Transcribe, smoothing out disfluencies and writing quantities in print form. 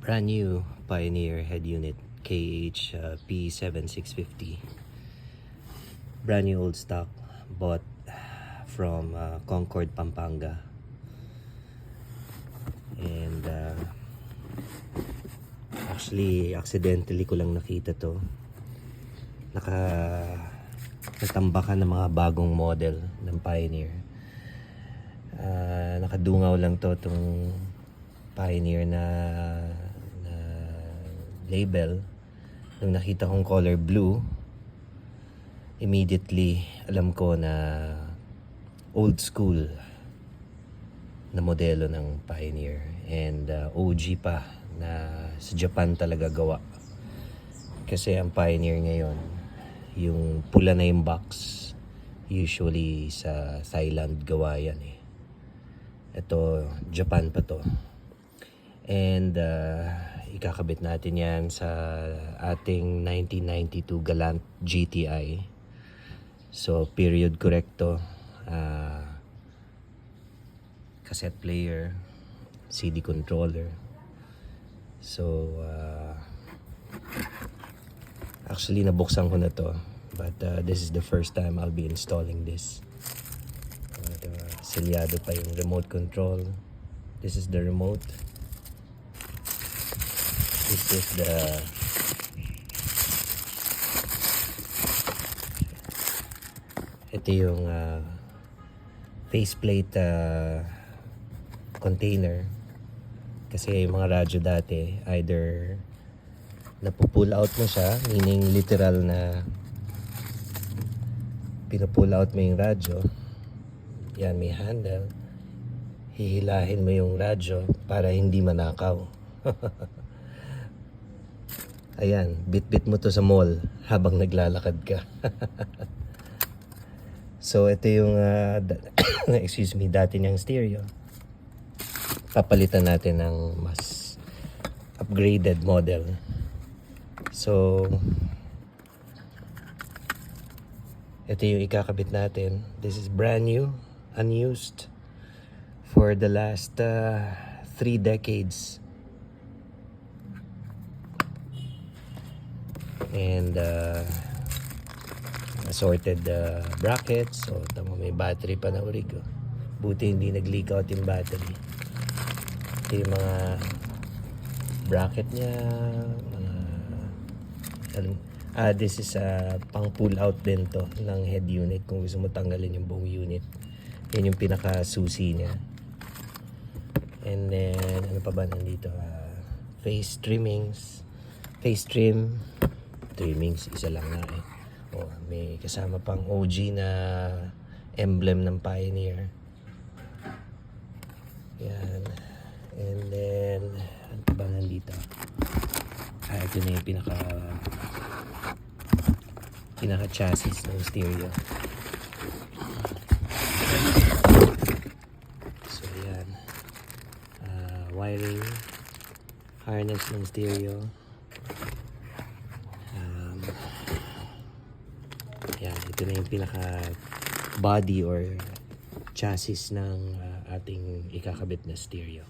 Brand new Pioneer head unit KH P7650. Brand new old stock, bought from Concord, Pampanga. And actually accidentally ko lang nakita to. Natambakan ng mga bagong model ng Pioneer. Nakadungaw lang tong Pioneer na label. Nung nakita kong color blue, immediately alam ko na old school na modelo ng Pioneer, and OG pa na sa Japan talaga gawa. Kasi ang Pioneer ngayon, yung pula na yung box, usually sa Thailand gawa yan eh. Ito, Japan pa to. And ikakabit natin yan sa ating 1992 Galant GTI. So period correcto, cassette player, CD controller. So actually nabuksan ko na to, but this is the first time I'll be installing this. Selyado pa yung remote control. This is the remote. This is the ito yung faceplate container. Kasi yung mga radyo dati, either napupull out mo siya, meaning literal na pinupull out mo yung radyo. Yan, may handle. Hihilahin mo yung radyo para hindi manakaw. Ayan, bit-bit mo to sa mall habang naglalakad ka. So ito yung excuse me, dati niyang stereo. Papalitan natin ng mas upgraded model. So ito yung ikakabit natin. This is brand new, unused for the last 3 decades. And assorted brackets. So tama, may battery pa na urig. Buti hindi nag-leak out yung battery. Ito yung mga bracket niya, this is pang pull out din to ng head unit kung gusto mo tanggalin yung buong unit. Yan yung pinaka susi niya. And then ano pa ba nandito? Face trimmings, face trimmings, isa lang na eh. Oh, may kasama pang OG na emblem ng Pioneer. Yan. And then ano pa ba nandito? Ito na yung pinaka chassis ng stereo. So yan, wiring harness ng stereo. Yan, ito na yung pinaka body or chassis ng ating ikakabit na stereo.